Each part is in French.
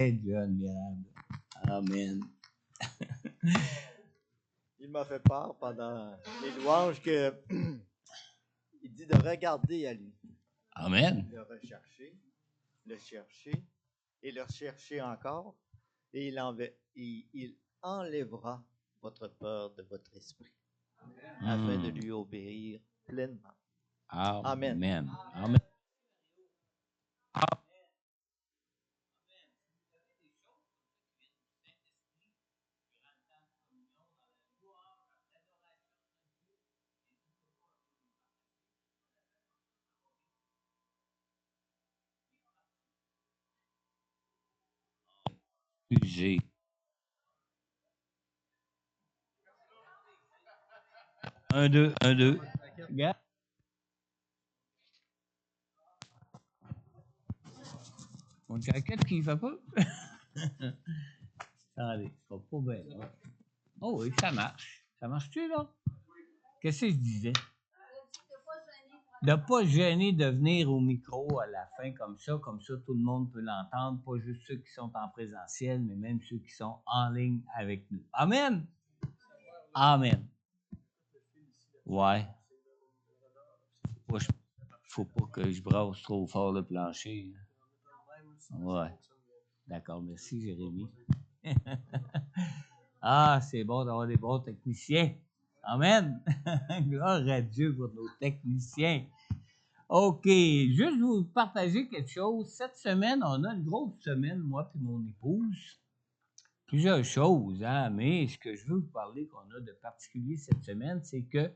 John Mirable. Amen. Il m'a fait part pendant les louanges que il dit de regarder à lui. Amen. Le rechercher, le chercher et le chercher encore. Et il enlèvera votre peur de votre esprit afin de lui obéir pleinement. Amen. Amen. Amen. J'ai 1, 2, 1, 2. Regarde. Mon jacket qui ne fait pas. Attendez, ça va pas bien. Là. Oh oui, ça marche. Ça marche-tu, là? Qu'est-ce que je disais? De ne pas se gêner de venir au micro à la fin comme ça tout le monde peut l'entendre, pas juste ceux qui sont en présentiel, mais même ceux qui sont en ligne avec nous. Amen! Amen. Ouais. Faut pas que je brasse trop fort le plancher. Ouais. D'accord, merci Jérémy. Ah, c'est bon d'avoir des bons techniciens. Amen. Gloire à Dieu pour nos techniciens. OK, juste vous partager quelque chose. Cette semaine, on a une grosse semaine, moi et mon épouse. Plusieurs choses, hein, mais ce que je veux vous parler qu'on a de particulier cette semaine, c'est que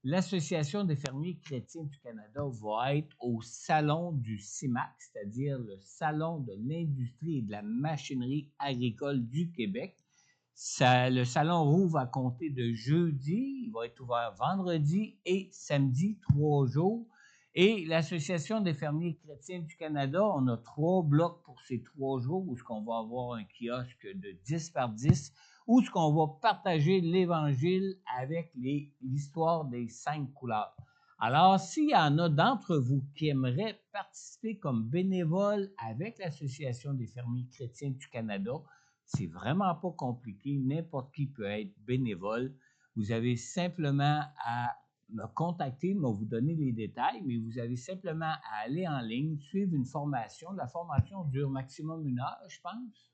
l'Association des fermiers chrétiens du Canada va être au salon du CIMAC, c'est-à-dire le salon de l'industrie et de la machinerie agricole du Québec. Le salon rouvre à compter de jeudi, il va être ouvert vendredi et samedi, 3 jours. Et l'Association des fermiers chrétiens du Canada, on a 3 blocs pour ces 3 jours où on va avoir un kiosque de 10 par 10, où ce qu'on va partager l'Évangile avec l'histoire des 5 couleurs. Alors, s'il y en a d'entre vous qui aimeraient participer comme bénévole avec l'Association des fermiers chrétiens du Canada, c'est vraiment pas compliqué, n'importe qui peut être bénévole. Vous avez simplement à me contacter, me vous donner les détails, mais vous avez simplement à aller en ligne, suivre une formation. La formation dure maximum 1 heure, je pense.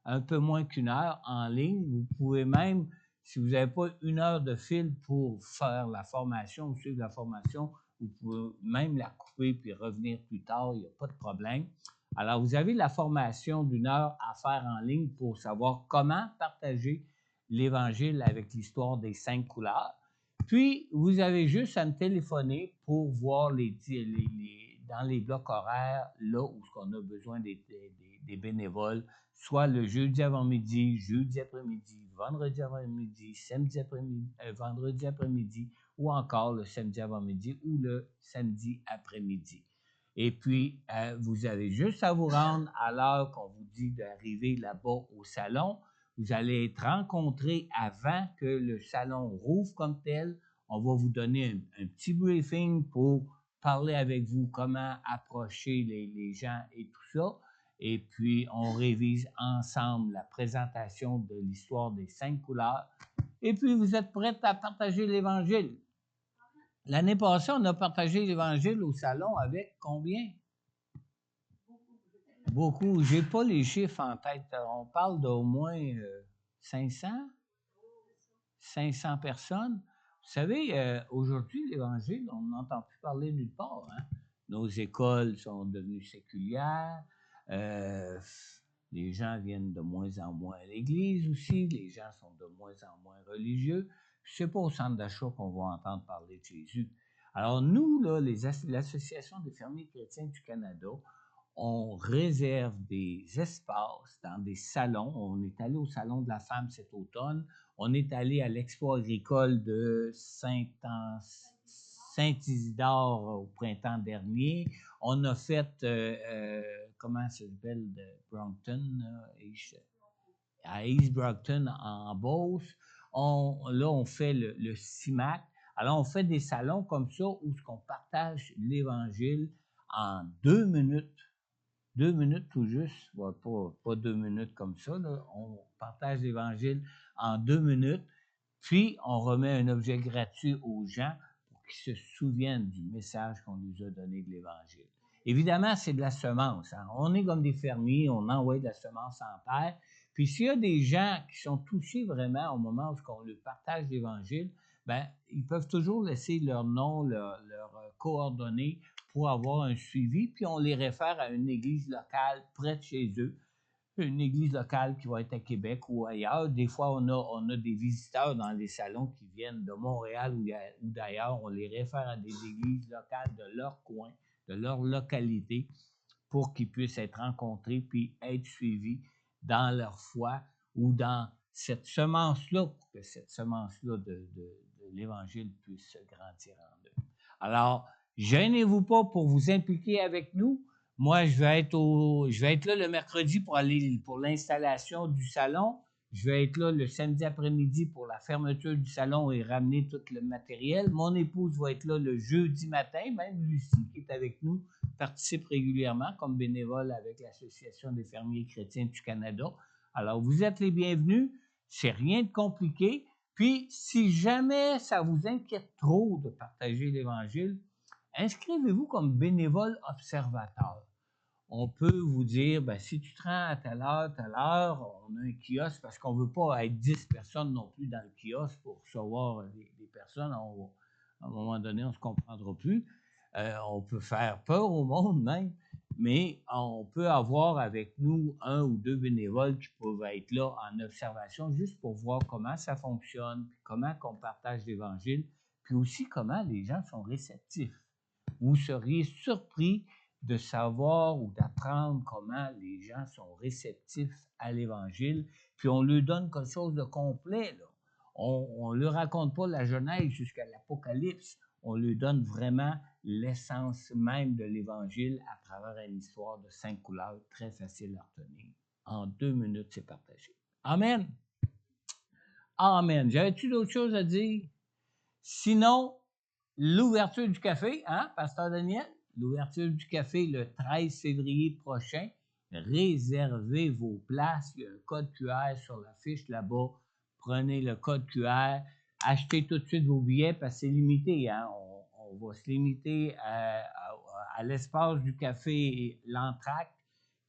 Un peu moins qu'1 heure en ligne. Vous pouvez même, si vous n'avez pas 1 heure de fil pour faire la formation ou suivre la formation, vous pouvez même la couper puis revenir plus tard, il n'y a pas de problème. Alors, vous avez la formation d'1 heure à faire en ligne pour savoir comment partager l'Évangile avec l'histoire des 5 couleurs. Puis, vous avez juste à me téléphoner pour voir dans les blocs horaires, là où on a besoin des bénévoles, soit le jeudi avant-midi, jeudi après-midi, vendredi avant-midi, samedi après-midi, vendredi après-midi, ou encore le samedi avant-midi ou le samedi après-midi. Et puis, vous avez juste à vous rendre à l'heure qu'on vous dit d'arriver là-bas au salon. Vous allez être rencontrés avant que le salon rouvre comme tel. On va vous donner un petit briefing pour parler avec vous comment approcher les gens et tout ça. Et puis, on révise ensemble la présentation de l'histoire des 5 couleurs. Et puis, vous êtes prêts à partager l'Évangile. L'année passée, on a partagé l'Évangile au salon avec combien? Beaucoup. Je n'ai pas les chiffres en tête. On parle d'au moins 500? 500 personnes. Vous savez, aujourd'hui, l'Évangile, on n'entend plus parler nulle part. Hein? Nos écoles sont devenues séculières. Les gens viennent de moins en moins à l'église aussi. Les gens sont de moins en moins religieux. Ce n'est pas au centre d'achat qu'on va entendre parler de Jésus. Alors nous, là, l'Association des fermiers chrétiens du Canada, on réserve des espaces dans des salons. On est allé au Salon de la femme cet automne. On est allé à l'Expo agricole de Saint-Isidore au printemps dernier. On a fait, comment ça s'appelle, de Brompton, à East Brompton en Beauce. Là, on fait le CIMAC. Alors, on fait des salons comme ça où on partage l'Évangile en 2 minutes. 2 minutes tout juste, pas 2 minutes comme ça, là. On partage l'Évangile en 2 minutes, puis on remet un objet gratuit aux gens pour qu'ils se souviennent du message qu'on nous a donné de l'Évangile. Évidemment, c'est de la semence. Hein. On est comme des fermiers, on envoie de la semence en terre. Puis s'il y a des gens qui sont touchés vraiment au moment où on leur partage l'Évangile, ben, ils peuvent toujours laisser leur nom, leurs coordonnées pour avoir un suivi, puis on les réfère à une église locale près de chez eux, une église locale qui va être à Québec ou ailleurs. Des fois, on a des visiteurs dans les salons qui viennent de Montréal ou d'ailleurs. On les réfère à des églises locales de leur coin, de leur localité, pour qu'ils puissent être rencontrés puis être suivis dans leur foi ou dans cette semence-là, pour que cette semence-là de l'Évangile puisse grandir en eux. Alors, gênez-vous pas pour vous impliquer avec nous. Moi, je vais être là le mercredi pour l'installation du salon. Je vais être là le samedi après-midi pour la fermeture du salon et ramener tout le matériel. Mon épouse va être là le jeudi matin. Même Lucie, qui est avec nous, participe régulièrement comme bénévole avec l'Association des fermiers chrétiens du Canada. Alors, vous êtes les bienvenus. C'est rien de compliqué. Puis, si jamais ça vous inquiète trop de partager l'Évangile, inscrivez-vous comme bénévole observateur. On peut vous dire, ben, si tu te rends à telle heure, on a un kiosque, parce qu'on ne veut pas être 10 personnes non plus dans le kiosque pour recevoir des personnes. À un moment donné, on ne se comprendra plus. On peut faire peur au monde même, mais on peut avoir avec nous 1 ou 2 bénévoles qui peuvent être là en observation juste pour voir comment ça fonctionne, puis comment on partage l'Évangile, puis aussi comment les gens sont réceptifs. Vous seriez surpris de savoir ou d'apprendre comment les gens sont réceptifs à l'Évangile, puis on leur donne quelque chose de complet, là. On ne leur raconte pas la Genèse jusqu'à l'Apocalypse, on leur donne vraiment l'essence même de l'Évangile à travers une histoire de 5 couleurs très facile à retenir. En 2 minutes, c'est partagé. Amen! Amen! J'avais-tu d'autres choses à dire? Sinon, l'ouverture du café, hein, Pasteur Daniel? L'ouverture du café le 13 février prochain. Réservez vos places. Il y a un code QR sur la fiche là-bas. Prenez le code QR. Achetez tout de suite vos billets parce que c'est limité. Hein? On va se limiter à l'espace du café L'Entracte,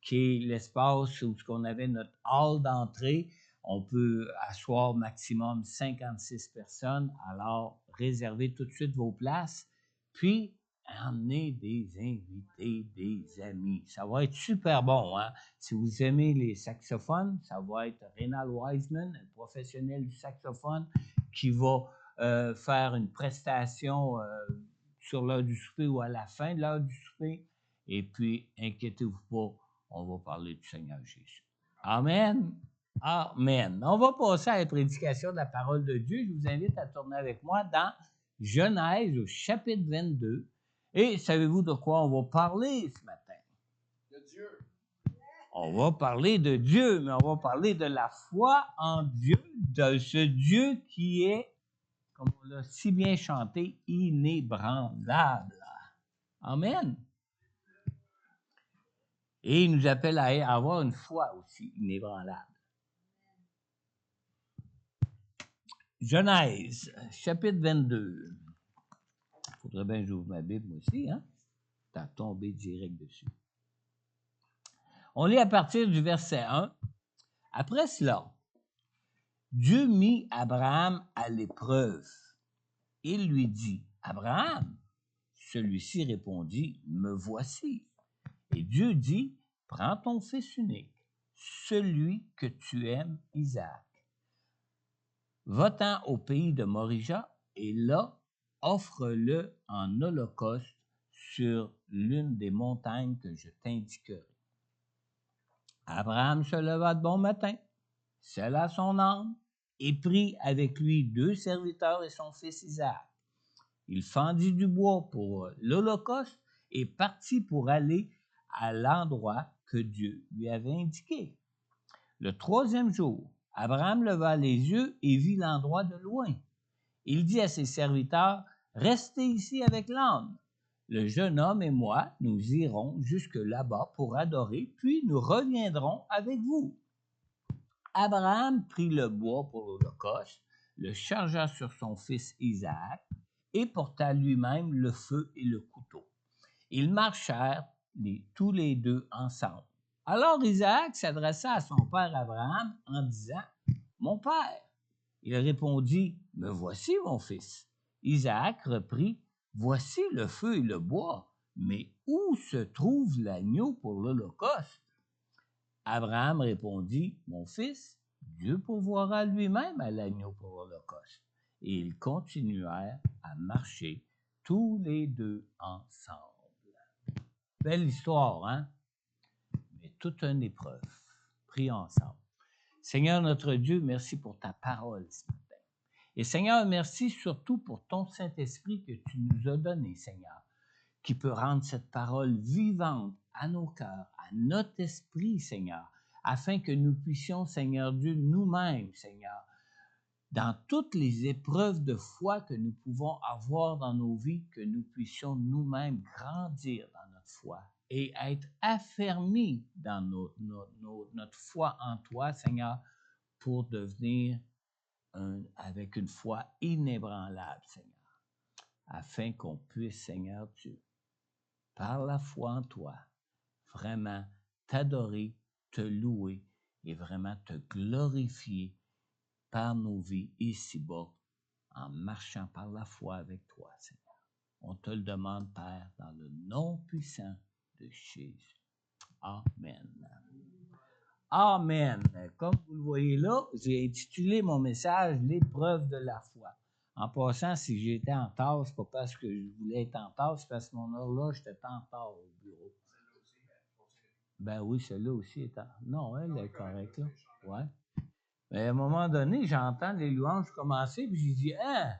qui est l'espace où on avait notre hall d'entrée. On peut asseoir maximum 56 personnes. Alors, réservez tout de suite vos places. Puis, emmenez des invités, des amis. Ça va être super bon. Hein? Si vous aimez les saxophones, ça va être Rénal Wiseman, un professionnel du saxophone, qui va faire une prestation sur l'heure du souper ou à la fin de l'heure du souper. Et puis, inquiétez-vous pas, on va parler du Seigneur Jésus. Amen. Amen. On va passer à la prédication de la parole de Dieu. Je vous invite à tourner avec moi dans Genèse au chapitre 22. Et savez-vous de quoi on va parler ce matin? De Dieu. On va parler de Dieu, mais on va parler de la foi en Dieu, de ce Dieu qui est, comme on l'a si bien chanté, inébranlable. Amen. Et il nous appelle à avoir une foi aussi inébranlable. Genèse, chapitre 22. Il faudrait bien que j'ouvre ma Bible moi aussi, hein? T'as tombé direct dessus. On lit à partir du verset 1. Après cela, Dieu mit Abraham à l'épreuve. Il lui dit, Abraham. Celui-ci répondit, me voici. Et Dieu dit, prends ton fils unique, celui que tu aimes, Isaac. Va-t'en au pays de Morija, et là, offre-le en holocauste sur l'une des montagnes que je t'indiquerai. Abraham se leva de bon matin, sella son âne, et prit avec lui 2 serviteurs et son fils Isaac. Il fendit du bois pour l'holocauste et partit pour aller à l'endroit que Dieu lui avait indiqué. Le 3e jour, Abraham leva les yeux et vit l'endroit de loin. Il dit à ses serviteurs, « Restez ici avec l'âne. Le jeune homme et moi, nous irons jusque là-bas pour adorer, puis nous reviendrons avec vous. » Abraham prit le bois pour l'Holocauste, le chargea sur son fils Isaac et porta lui-même le feu et le couteau. Ils marchèrent tous les deux ensemble. Alors Isaac s'adressa à son père Abraham en disant, « Mon père. » Il répondit, « Me voici, mon fils. » Isaac reprit, « Voici le feu et le bois, mais où se trouve l'agneau pour l'Holocauste? » Abraham répondit, « Mon fils, Dieu pourvoira lui-même à l'agneau pour l'Holocauste. » Et ils continuèrent à marcher tous les deux ensemble. Belle histoire, hein? Mais toute une épreuve. Prions ensemble. Seigneur notre Dieu, merci pour ta parole ce matin. Et Seigneur, merci surtout pour ton Saint-Esprit que tu nous as donné, Seigneur, qui peut rendre cette parole vivante à nos cœurs, à notre esprit, Seigneur, afin que nous puissions, Seigneur Dieu, nous-mêmes, Seigneur, dans toutes les épreuves de foi que nous pouvons avoir dans nos vies, que nous puissions nous-mêmes grandir dans notre foi et être affermis dans notre foi en toi, Seigneur, pour devenir avec une foi inébranlable, Seigneur, afin qu'on puisse, Seigneur Dieu, par la foi en toi, vraiment t'adorer, te louer et vraiment te glorifier par nos vies ici-bas, en marchant par la foi avec toi, Seigneur. On te le demande, Père, dans le nom puissant de Jésus. Amen. Amen. Comme vous le voyez là, j'ai intitulé mon message « L'épreuve de la foi ». En passant, si j'étais en retard, c'est pas parce que je voulais être en retard, c'est parce que mon horloge était en retard au bureau. Ben oui, celle-là aussi est en... Non, elle est correcte, là. Ouais. Mais à un moment donné, j'entends les louanges commencer, puis j'ai dit, « Ah!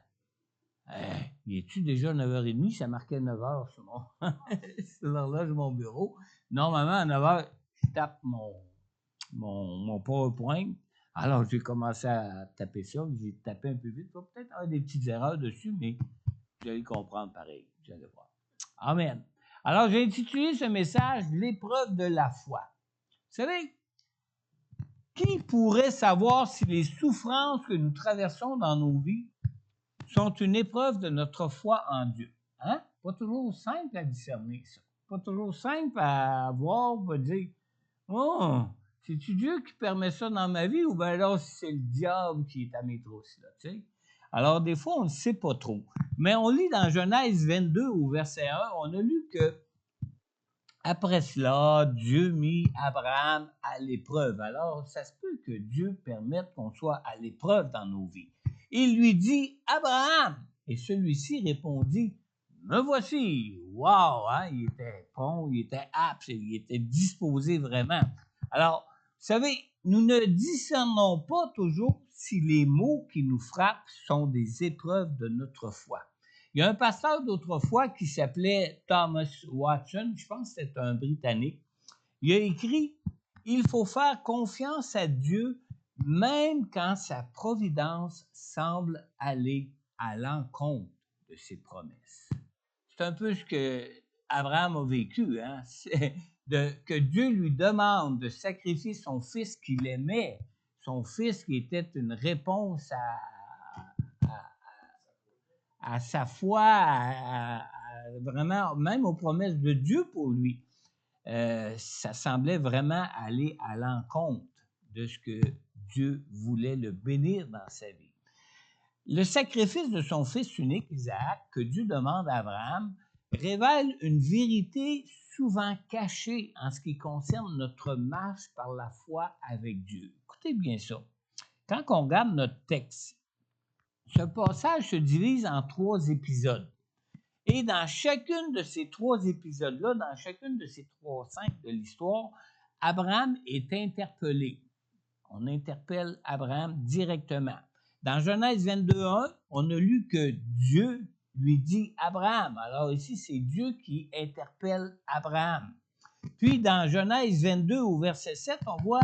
Il est-tu déjà 9h30? » Ça marquait 9h sur l'horloge de mon bureau. Normalement, à 9h, je tape mon PowerPoint. Alors, j'ai commencé à taper ça. J'ai tapé un peu vite. Il va peut-être avoir des petites erreurs dessus, mais vous allez comprendre pareil. Vous allez voir. Amen. Alors, j'ai intitulé ce message « L'épreuve de la foi ». Vous savez, qui pourrait savoir si les souffrances que nous traversons dans nos vies sont une épreuve de notre foi en Dieu? Hein? Pas toujours simple à discerner, ça. Pas toujours simple à voir, à dire, « Oh, c'est-tu Dieu qui permet ça dans ma vie ou bien là, c'est le diable qui est à mes trousses, là, tu sais? » Alors, des fois, on ne sait pas trop. Mais on lit dans Genèse 22 au verset 1, on a lu que après cela, Dieu mit Abraham à l'épreuve. Alors, ça se peut que Dieu permette qu'on soit à l'épreuve dans nos vies. Il lui dit, « Abraham! » Et celui-ci répondit, « Me voici! » Wow! Hein? Il était prompt, il était apte, il était disposé vraiment. Alors, vous savez, nous ne discernons pas toujours si les maux qui nous frappent sont des épreuves de notre foi. Il y a un pasteur d'autrefois qui s'appelait Thomas Watson, je pense que c'est un Britannique. Il a écrit « Il faut faire confiance à Dieu même quand sa providence semble aller à l'encontre de ses promesses. » C'est un peu ce que Abraham a vécu, hein? Que Dieu lui demande de sacrifier son fils qu'il aimait, son fils qui était une réponse à sa foi, vraiment, même aux promesses de Dieu pour lui. Ça semblait vraiment aller à l'encontre de ce que Dieu voulait le bénir dans sa vie. Le sacrifice de son fils unique, Isaac, que Dieu demande à Abraham, révèle une vérité souvent cachée en ce qui concerne notre marche par la foi avec Dieu. Écoutez bien ça. Quand on regarde notre texte, ce passage se divise en 3 épisodes. Et dans chacune de ces 3 épisodes-là, dans chacune de ces 3 scènes de l'histoire, Abraham est interpellé. On interpelle Abraham directement. Dans Genèse 22:1, on a lu que Dieu lui dit Abraham. Alors ici, c'est Dieu qui interpelle Abraham. Puis dans Genèse 22 au verset 7, on voit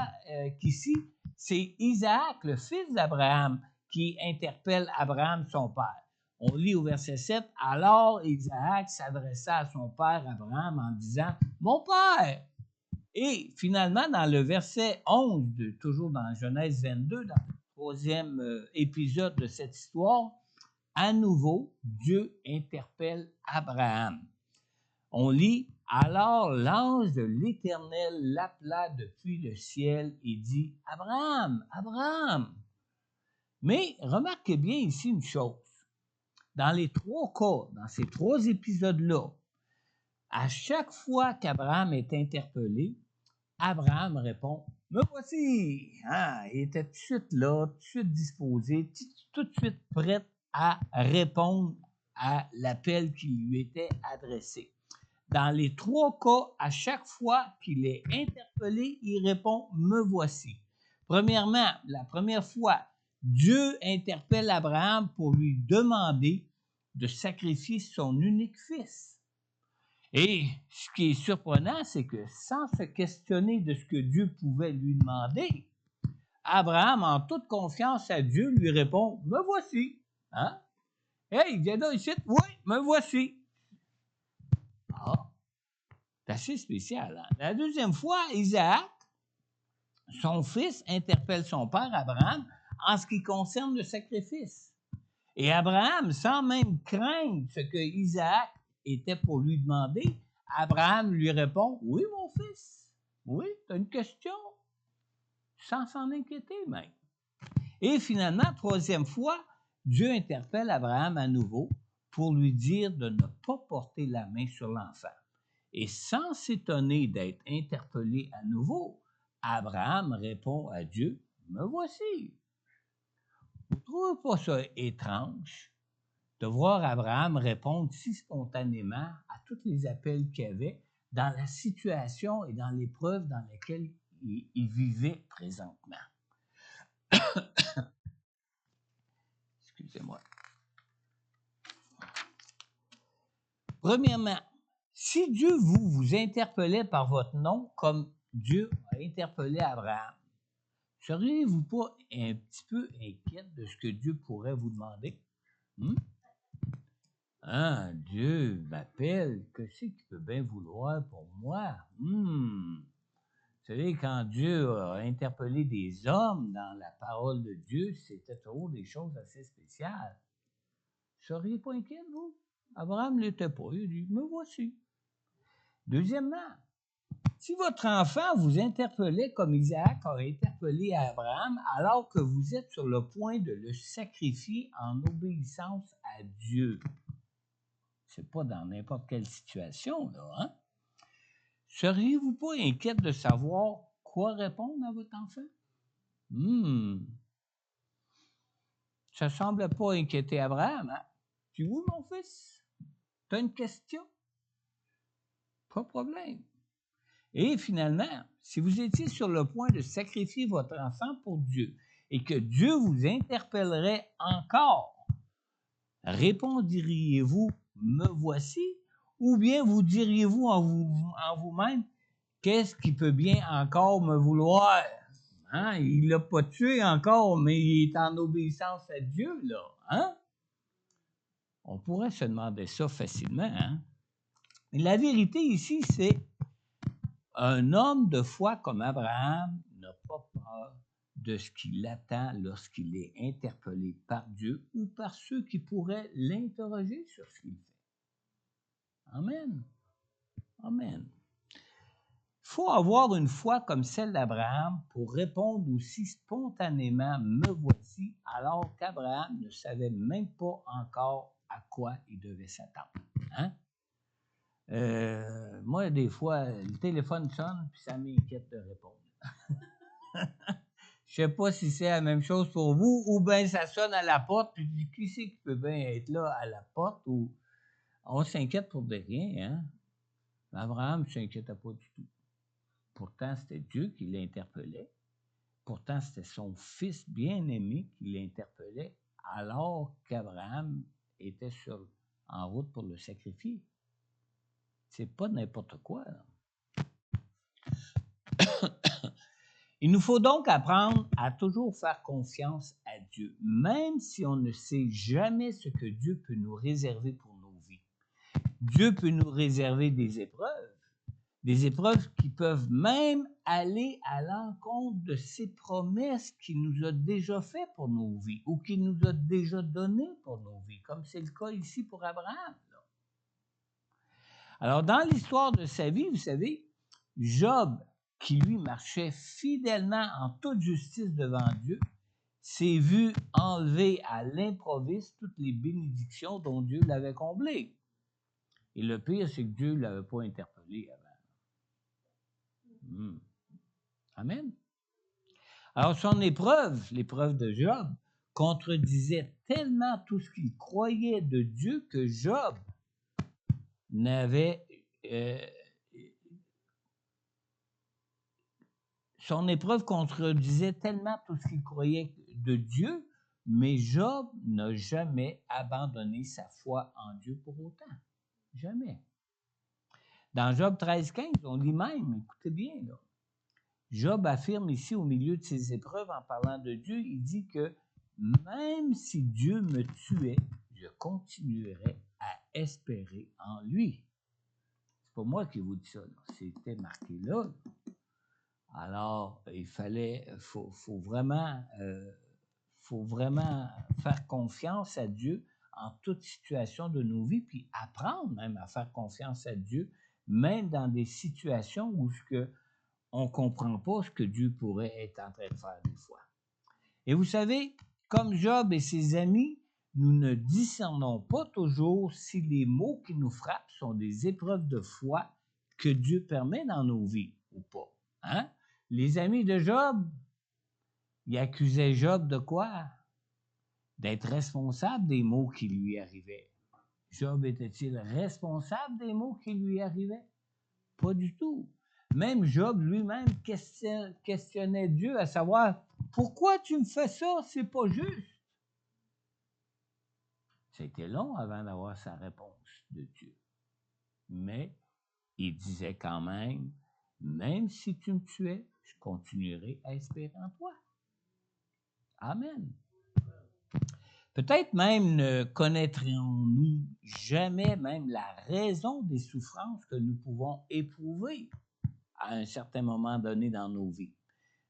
qu'ici, c'est Isaac, le fils d'Abraham, qui interpelle Abraham, son père. On lit au verset 7, « Alors Isaac s'adressa à son père Abraham en disant, « Mon père! » Et finalement, dans le verset 11, toujours dans Genèse 22, dans le troisième épisode de cette histoire, à nouveau, Dieu interpelle Abraham. On lit, « Alors l'ange de l'Éternel l'appela depuis le ciel et dit, « Abraham, Abraham! » Mais remarquez bien ici une chose. Dans les trois cas, dans ces trois épisodes-là, à chaque fois qu'Abraham est interpellé, Abraham répond, « Me voici! » Il était tout de suite là, tout de suite disposé, tout de suite prêt à répondre à l'appel qui lui était adressé. Dans les trois cas, à chaque fois qu'il est interpellé, il répond « Me voici ». Premièrement, la première fois, Dieu interpelle Abraham pour lui demander de sacrifier son unique fils. Et ce qui est surprenant, c'est que sans se questionner de ce que Dieu pouvait lui demander, Abraham, en toute confiance à Dieu, lui répond « Me voici. » Hey, viens donc ici. Oui, me voici. C'est assez spécial. Hein? La deuxième fois, Isaac, son fils, interpelle son père Abraham en ce qui concerne le sacrifice. Et Abraham, sans même craindre ce que Isaac était pour lui demander, Abraham lui répond « Oui, mon fils. Oui, tu as une question. » Sans s'en inquiéter même. Et finalement, troisième fois, Dieu interpelle Abraham à nouveau pour lui dire de ne pas porter la main sur l'enfant. Et sans s'étonner d'être interpellé à nouveau, Abraham répond à Dieu, « Me voici. » Vous ne trouvez pas ça étrange de voir Abraham répondre si spontanément à tous les appels qu'il y avait dans la situation et dans l'épreuve dans laquelle il vivait présentement? Excusez-moi. Premièrement, si Dieu vous interpellait par votre nom comme Dieu a interpellé Abraham, seriez-vous pas un petit peu inquiète de ce que Dieu pourrait vous demander? Dieu m'appelle, qu'est-ce qu'il peut bien vouloir pour moi? Vous savez, quand Dieu a interpellé des hommes dans la parole de Dieu, c'était toujours des choses assez spéciales. Seriez pas inquiète, vous? Abraham ne l'était pas. Il dit, me voici. Deuxièmement, si votre enfant vous interpellait comme Isaac a interpellé Abraham, alors que vous êtes sur le point de le sacrifier en obéissance à Dieu, c'est pas dans n'importe quelle situation, là, hein? Seriez-vous pas inquiète de savoir quoi répondre à votre enfant? Ça ne semble pas inquiéter Abraham, hein? Tu où, mon fils? Tu as une question? Pas de problème. Et finalement, si vous étiez sur le point de sacrifier votre enfant pour Dieu et que Dieu vous interpellerait encore, répondriez-vous « Me voici » ou bien vous diriez-vous en vous-même « Qu'est-ce qui peut bien encore me vouloir? » Il ne l'a pas tué encore, mais il est en obéissance à Dieu, là. Hein? On pourrait se demander ça facilement. Hein? Mais la vérité ici, c'est un homme de foi comme Abraham n'a pas peur de ce qui l'attend lorsqu'il est interpellé par Dieu ou par ceux qui pourraient l'interroger sur ce qu'il fait. Amen. Amen. Il faut avoir une foi comme celle d'Abraham pour répondre aussi spontanément « Me voici » alors qu'Abraham ne savait même pas encore à quoi il devait s'attendre. Hein? Moi, des fois, le téléphone sonne puis ça m'inquiète de répondre. Je ne sais pas si c'est la même chose pour vous ou bien ça sonne à la porte puis je dis qui c'est qui peut bien être là à la porte ou on s'inquiète pour de rien. Hein? Abraham ne s'inquiétait pas du tout. Pourtant, c'était Dieu qui l'interpellait. Pourtant, c'était son fils bien-aimé qui l'interpellait alors qu'Abraham était en route pour le sacrifier. C'est pas n'importe quoi. Là. Il nous faut donc apprendre à toujours faire confiance à Dieu, même si on ne sait jamais ce que Dieu peut nous réserver pour nos vies. Dieu peut nous réserver des épreuves qui peuvent même aller à l'encontre de ses promesses qu'il nous a déjà faites pour nos vies ou qu'il nous a déjà données pour nos vies, comme c'est le cas ici pour Abraham. Alors, dans l'histoire de sa vie, vous savez, Job, qui lui marchait fidèlement en toute justice devant Dieu, s'est vu enlever à l'improviste toutes les bénédictions dont Dieu l'avait comblé. Et le pire, c'est que Dieu ne l'avait pas interpellé avant. Amen. Alors, son épreuve, l'épreuve de Job, contredisait tellement tout ce qu'il croyait de Dieu que Job n'avait... son épreuve contredisait tellement tout ce qu'il croyait de Dieu, mais Job n'a jamais abandonné sa foi en Dieu pour autant. Jamais. Dans Job 13,15, on lit même, écoutez bien, là. Job affirme ici, au milieu de ses épreuves, en parlant de Dieu, il dit que même si Dieu me tuait, je continuerais à espérer en lui. C'est pas moi qui vous dis ça, là. C'était marqué là. Alors, il faut vraiment faire confiance à Dieu en toute situation de nos vies, puis apprendre même à faire confiance à Dieu, même dans des situations où on ne comprend pas ce que Dieu pourrait être en train de faire des fois. Et vous savez, comme Job et ses amis, nous ne discernons pas toujours si les maux qui nous frappent sont des épreuves de foi que Dieu permet dans nos vies ou pas. Hein? Les amis de Job, ils accusaient Job de quoi? D'être responsable des maux qui lui arrivaient. Job était-il responsable des maux qui lui arrivaient? Pas du tout. Même Job lui-même questionnait Dieu à savoir, pourquoi tu me fais ça? C'est pas juste. C'était long avant d'avoir sa réponse de Dieu. Mais il disait quand même si tu me tuais, je continuerai à espérer en toi. Amen. Peut-être même ne connaîtrions-nous jamais même la raison des souffrances que nous pouvons éprouver à un certain moment donné dans nos vies.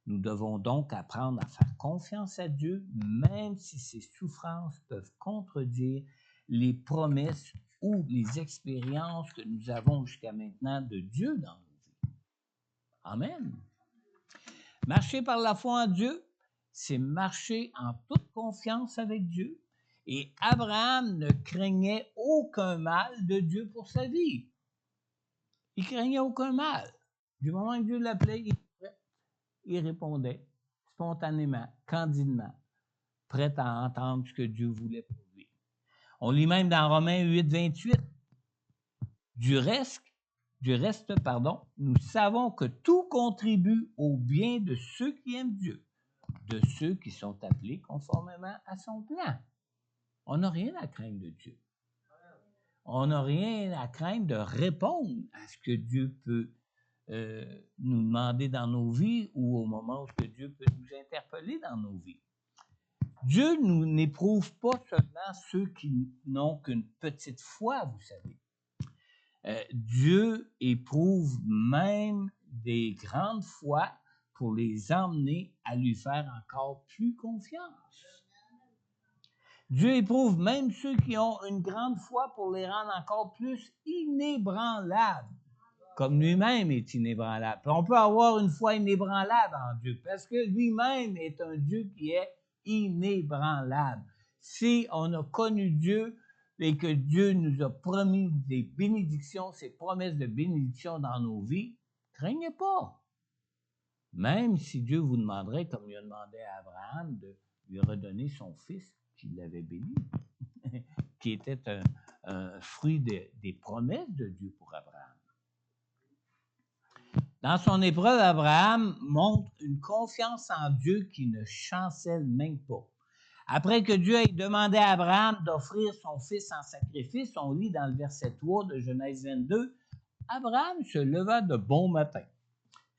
Nous devons donc apprendre à faire confiance à Dieu, même si ces souffrances peuvent contredire les promesses ou les expériences que nous avons jusqu'à maintenant de Dieu dans nos vies. Amen. Marcher par la foi en Dieu, c'est marcher en toute confiance avec Dieu. Et Abraham ne craignait aucun mal de Dieu pour sa vie. Il craignait aucun mal. Du moment que Dieu l'appelait, il répondait spontanément, candidement, prêt à entendre ce que Dieu voulait pour lui. On lit même dans Romains 8, 28. Du reste, nous savons que tout contribue au bien de ceux qui aiment Dieu, de ceux qui sont appelés conformément à son plan. On n'a rien à craindre de Dieu. On n'a rien à craindre de répondre à ce que Dieu peut nous demander dans nos vies ou au moment où Dieu peut nous interpeller dans nos vies. Dieu n'éprouve pas seulement ceux qui n'ont qu'une petite foi, vous savez. Dieu éprouve même des grandes foi pour les emmener à lui faire encore plus confiance. Dieu éprouve même ceux qui ont une grande foi pour les rendre encore plus inébranlables, comme lui-même est inébranlable. On peut avoir une foi inébranlable en Dieu, parce que lui-même est un Dieu qui est inébranlable. Si on a connu Dieu et que Dieu nous a promis des bénédictions, ses promesses de bénédiction dans nos vies, craignez pas. Même si Dieu vous demanderait, comme il a demandé à Abraham, de lui redonner son fils qu'il avait béni, qui était un fruit des promesses de Dieu pour Abraham. Dans son épreuve, Abraham montre une confiance en Dieu qui ne chancelle même pas. Après que Dieu ait demandé à Abraham d'offrir son fils en sacrifice, on lit dans le verset 3 de Genèse 22, Abraham se leva de bon matin,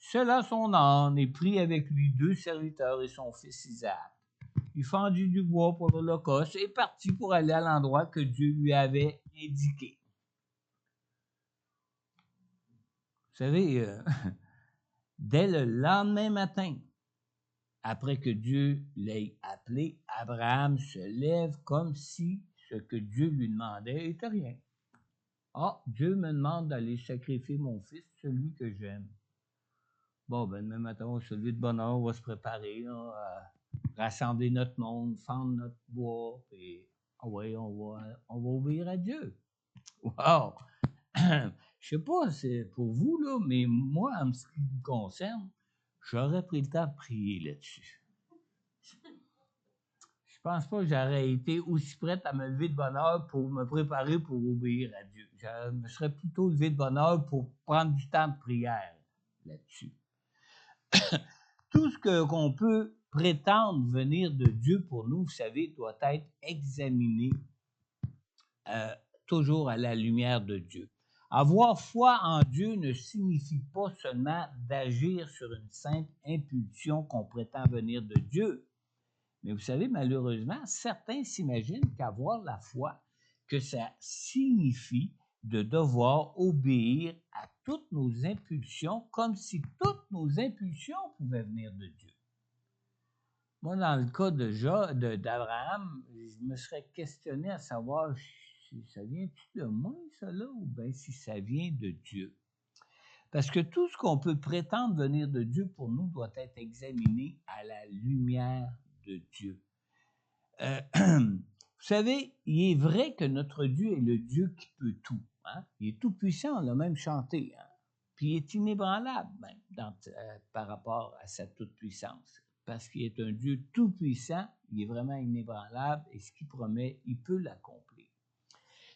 Cela son âne et prit avec lui 2 serviteurs et son fils Isaac. Il fendit du bois pour l'Holocauste et partit pour aller à l'endroit que Dieu lui avait indiqué. Vous savez, dès le lendemain matin, après que Dieu l'ait appelé, Abraham se lève comme si ce que Dieu lui demandait était rien. Ah, Dieu me demande d'aller sacrifier mon fils, celui que j'aime. Bon, ben, demain matin, on va se lever de bonne heure, on va se préparer, là, à rassembler notre monde, fendre notre bois, et ah ouais, on va obéir à Dieu. Wow! Je sais pas, c'est pour vous, là, mais moi, en ce qui me concerne, j'aurais pris le temps de prier là-dessus. Je pense pas que j'aurais été aussi prête à me lever de bonne heure pour me préparer pour obéir à Dieu. Je me serais plutôt levé de bonne heure pour prendre du temps de prière là-dessus. Tout ce qu'on peut prétendre venir de Dieu pour nous, vous savez, doit être examiné toujours à la lumière de Dieu. Avoir foi en Dieu ne signifie pas seulement d'agir sur une simple impulsion qu'on prétend venir de Dieu. Mais vous savez, malheureusement, certains s'imaginent qu'avoir la foi, que ça signifie de devoir obéir à toutes nos impulsions, comme si toutes nos impulsions pouvaient venir de Dieu. Moi, dans le cas d'Abraham, je me serais questionné à savoir si ça vient-tu de moi, ça là, ou bien si ça vient de Dieu. Parce que tout ce qu'on peut prétendre venir de Dieu pour nous doit être examiné à la lumière de Dieu. Vous savez, il est vrai que notre Dieu est le Dieu qui peut tout. Hein? Il est tout puissant, on l'a même chanté. Hein? Puis il est inébranlable même par rapport à sa toute-puissance. Parce qu'il est un Dieu tout-puissant, il est vraiment inébranlable et ce qu'il promet, il peut l'accomplir.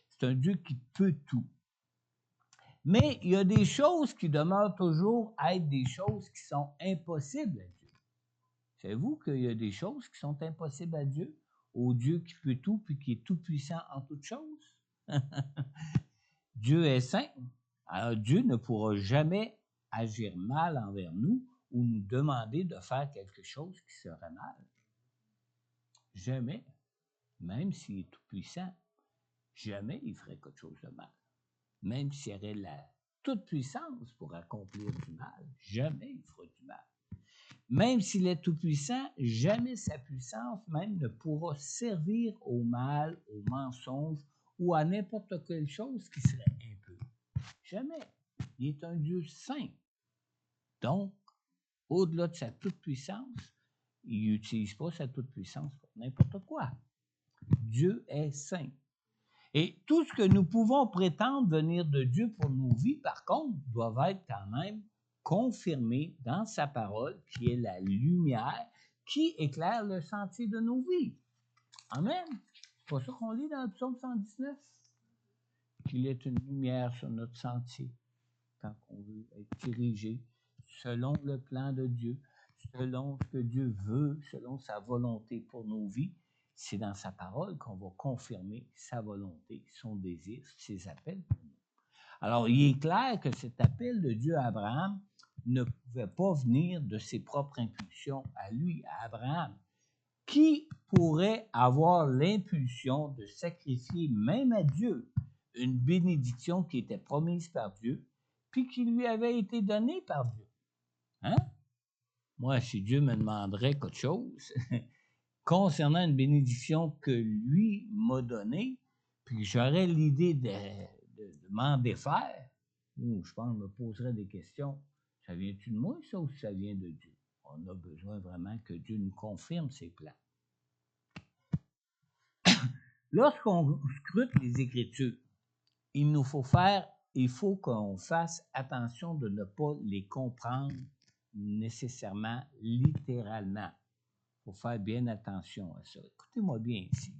C'est un Dieu qui peut tout. Mais il y a des choses qui demeurent toujours à être des choses qui sont impossibles à Dieu. Savez-vous qu'il y a des choses qui sont impossibles à Dieu? Au Dieu qui peut tout puis qui est tout puissant en toutes choses. Dieu est saint. Alors Dieu ne pourra jamais agir mal envers nous ou nous demander de faire quelque chose qui serait mal. Jamais. Même s'il est tout puissant, jamais il ferait quelque chose de mal. Même s'il y aurait la toute puissance pour accomplir du mal, jamais il fera du mal. Même s'il est tout-puissant, jamais sa puissance même ne pourra servir au mal, au mensonge ou à n'importe quelle chose qui serait impure. Jamais. Il est un Dieu saint. Donc, au-delà de sa toute-puissance, il n'utilise pas sa toute-puissance pour n'importe quoi. Dieu est saint. Et tout ce que nous pouvons prétendre venir de Dieu pour nos vies, par contre, doivent être quand même confirmé dans sa parole, qui est la lumière qui éclaire le sentier de nos vies. Amen. C'est pas ça qu'on lit dans le psaume 119? Qu'il est une lumière sur notre sentier quand on veut être dirigé selon le plan de Dieu, selon ce que Dieu veut, selon sa volonté pour nos vies. C'est dans sa parole qu'on va confirmer sa volonté, son désir, ses appels pour nous. Alors, il est clair que cet appel de Dieu à Abraham ne pouvait pas venir de ses propres impulsions à lui, à Abraham. Qui pourrait avoir l'impulsion de sacrifier même à Dieu une bénédiction qui était promise par Dieu, puis qui lui avait été donnée par Dieu? Hein? Moi, si Dieu me demanderait quelque chose concernant une bénédiction que lui m'a donnée, puis j'aurais l'idée de m'en défaire, je pense que je me poserais des questions. Ça vient-tu de moi, ça, ou ça vient de Dieu? On a besoin vraiment que Dieu nous confirme ses plans. Lorsqu'on scrute les Écritures, il faut qu'on fasse attention de ne pas les comprendre nécessairement littéralement. Il faut faire bien attention à ça. Écoutez-moi bien ici.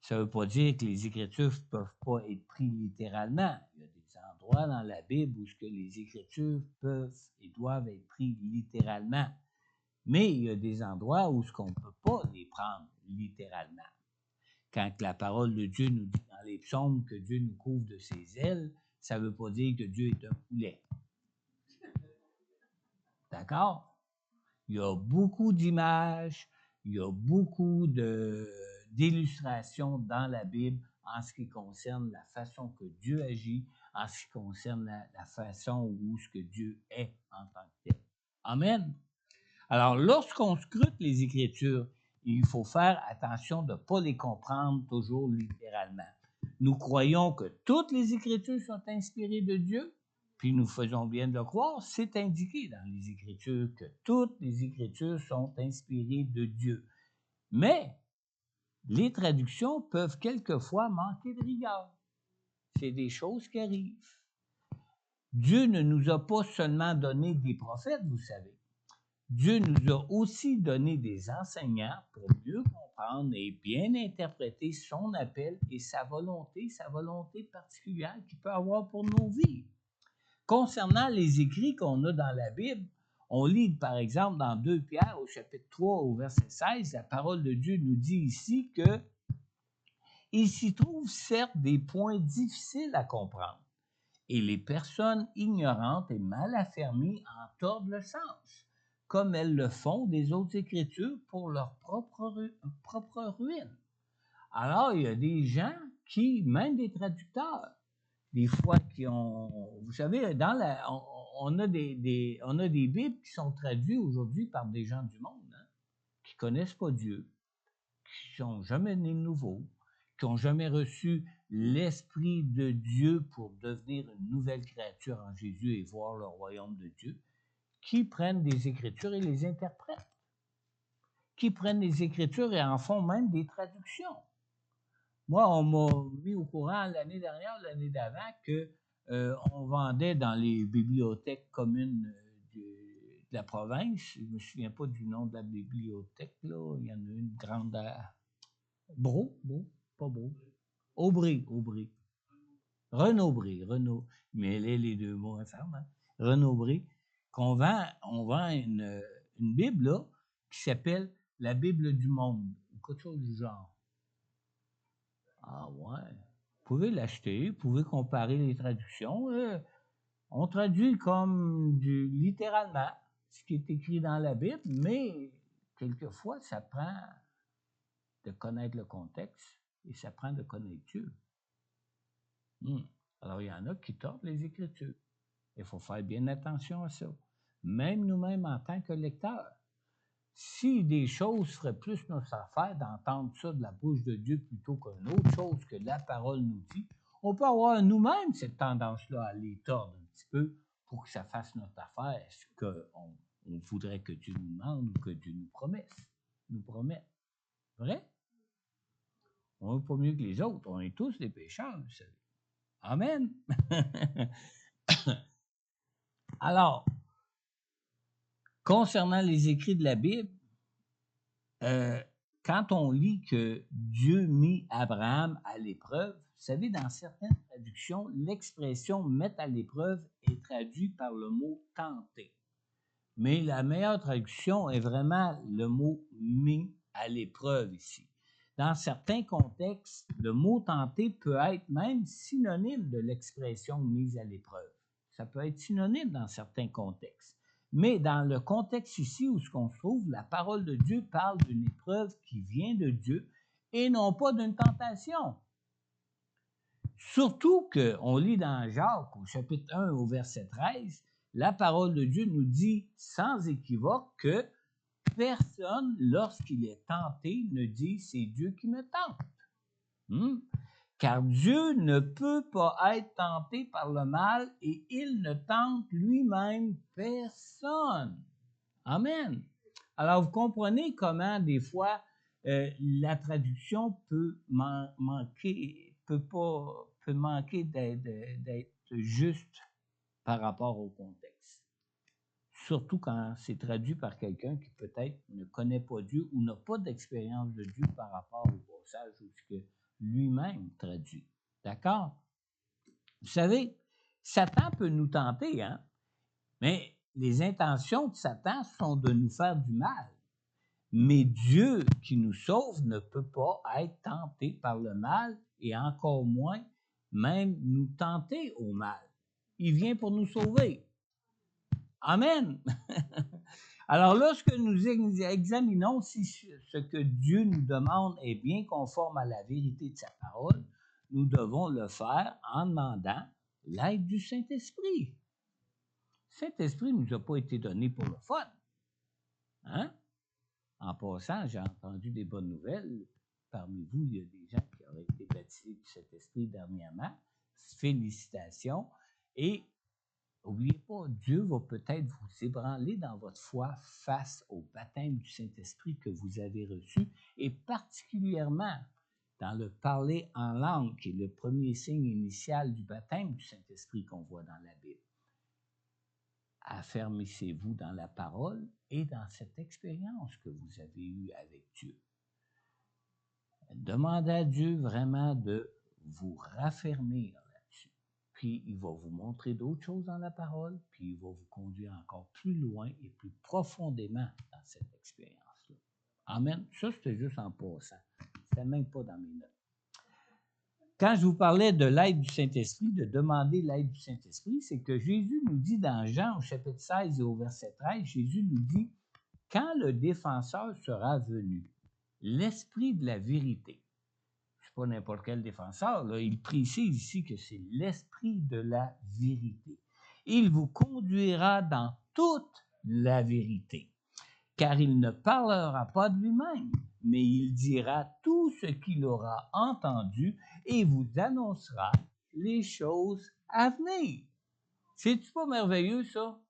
Ça ne veut pas dire que les Écritures ne peuvent pas être prises littéralement. Il y a des endroits dans la Bible où les Écritures peuvent et doivent être prises littéralement. Mais il y a des endroits où on ne peut pas les prendre littéralement. Quand la parole de Dieu nous dit dans les psaumes que Dieu nous couvre de ses ailes, ça ne veut pas dire que Dieu est un poulet. D'accord? Il y a beaucoup d'images, il y a beaucoup d'illustrations dans la Bible en ce qui concerne la façon que Dieu agit, en ce qui concerne la façon où ce que Dieu est en tant que tel. Amen. Alors, lorsqu'on scrute les Écritures, il faut faire attention de ne pas les comprendre toujours littéralement. Nous croyons que toutes les Écritures sont inspirées de Dieu, puis nous faisons bien de le croire. C'est indiqué dans les Écritures que toutes les Écritures sont inspirées de Dieu. Mais les traductions peuvent quelquefois manquer de rigueur. C'est des choses qui arrivent. Dieu ne nous a pas seulement donné des prophètes, vous savez. Dieu nous a aussi donné des enseignants pour mieux comprendre et bien interpréter son appel et sa volonté particulière qu'il peut avoir pour nos vies. Concernant les écrits qu'on a dans la Bible, on lit par exemple dans 2 Pierre au chapitre 3 au verset 16, la parole de Dieu nous dit ici que il s'y trouve certes des points difficiles à comprendre et les personnes ignorantes et mal affermies en tordent le sens, comme elles le font des autres Écritures pour leur propre ruine. Alors, il y a des gens qui, même des traducteurs, des fois qui ont... Vous savez, on a des Bibles qui sont traduites aujourd'hui par des gens du monde, hein, qui ne connaissent pas Dieu, qui n'ont jamais nés de nouveau, qui n'ont jamais reçu l'Esprit de Dieu pour devenir une nouvelle créature en Jésus et voir le royaume de Dieu, qui prennent des Écritures et les interprètent, qui prennent les Écritures et en font même des traductions. Moi, on m'a mis au courant l'année dernière, l'année d'avant, qu'on vendait dans les bibliothèques communes de la province, je ne me souviens pas du nom de la bibliothèque, là, il y en a une grande à Aubry. Renaud-Bré, mais les deux mots ensemble, hein? Renaud-Bré, on vend une Bible, là, qui s'appelle la Bible du monde, ou quelque chose du genre. Ah ouais. Vous pouvez l'acheter, vous pouvez comparer les traductions. On traduit comme littéralement ce qui est écrit dans la Bible, mais quelquefois, ça prend de connaître le contexte et ça prend de connaître Dieu. Alors, il y en a qui tordent les Écritures. Il faut faire bien attention à ça. Même nous-mêmes, en tant que lecteurs, si des choses feraient plus notre affaire d'entendre ça de la bouche de Dieu plutôt qu'une autre chose que la parole nous dit, on peut avoir nous-mêmes cette tendance-là à les tordre un petit peu pour que ça fasse notre affaire, ce qu'on voudrait que Dieu nous demande ou que Dieu nous promette. Vrai? On n'est pas mieux que les autres. On est tous des pécheurs, vous savez. Amen. Alors, concernant les écrits de la Bible, quand on lit que Dieu mit Abraham à l'épreuve, vous savez, dans certaines traductions, l'expression « mettre à l'épreuve » est traduite par le mot « tenter ». Mais la meilleure traduction est vraiment le mot « mis à l'épreuve » ici. Dans certains contextes, le mot « tenter » peut être même synonyme de l'expression « mise à l'épreuve ». Ça peut être synonyme dans certains contextes. Mais dans le contexte ici où ce qu'on se trouve, la parole de Dieu parle d'une épreuve qui vient de Dieu et non pas d'une tentation. Surtout qu'on lit dans Jacques, au chapitre 1, au verset 13, la parole de Dieu nous dit sans équivoque que personne, lorsqu'il est tenté, ne dit « c'est Dieu qui me tente ». Car Dieu ne peut pas être tenté par le mal et il ne tente lui-même personne. Amen. Alors, vous comprenez comment, des fois, la traduction peut manquer d'être juste par rapport au contexte. Surtout quand c'est traduit par quelqu'un qui peut-être ne connaît pas Dieu ou n'a pas d'expérience de Dieu par rapport au passage où ce que lui-même traduit. D'accord? Vous savez, Satan peut nous tenter, hein? Mais les intentions de Satan sont de nous faire du mal. Mais Dieu qui nous sauve ne peut pas être tenté par le mal et encore moins même nous tenter au mal. Il vient pour nous sauver. Amen. Alors, lorsque nous examinons si ce que Dieu nous demande est bien conforme à la vérité de sa parole, nous devons le faire en demandant l'aide du Saint-Esprit. Le Saint-Esprit ne nous a pas été donné pour le fun. Hein? En passant, j'ai entendu des bonnes nouvelles. Parmi vous, il y a des gens qui auraient été baptisés du Saint-Esprit dernièrement. Félicitations. Et n'oubliez pas, Dieu va peut-être vous ébranler dans votre foi face au baptême du Saint-Esprit que vous avez reçu, et particulièrement dans le parler en langue, qui est le premier signe initial du baptême du Saint-Esprit qu'on voit dans la Bible. Affermissez-vous dans la parole et dans cette expérience que vous avez eue avec Dieu. Demandez à Dieu vraiment de vous raffermir là-dessus. Puis il va vous montrer d'autres choses dans la parole, puis il va vous conduire encore plus loin et plus profondément dans cette expérience-là. Amen. Ça, c'était juste en passant. C'était même pas dans mes notes. Quand je vous parlais de l'aide du Saint-Esprit, de demander l'aide du Saint-Esprit, c'est que Jésus nous dit dans Jean au chapitre 16 et au verset 13, Jésus nous dit « Quand le défenseur sera venu, l'Esprit de la vérité », c'est pas n'importe quel défenseur, là, il précise ici que c'est l'Esprit de la vérité. Il vous conduira dans toute la vérité, car il ne parlera pas de lui-même, mais il dira tout ce qu'il aura entendu et vous annoncera les choses à venir. C'est-tu pas merveilleux, ça?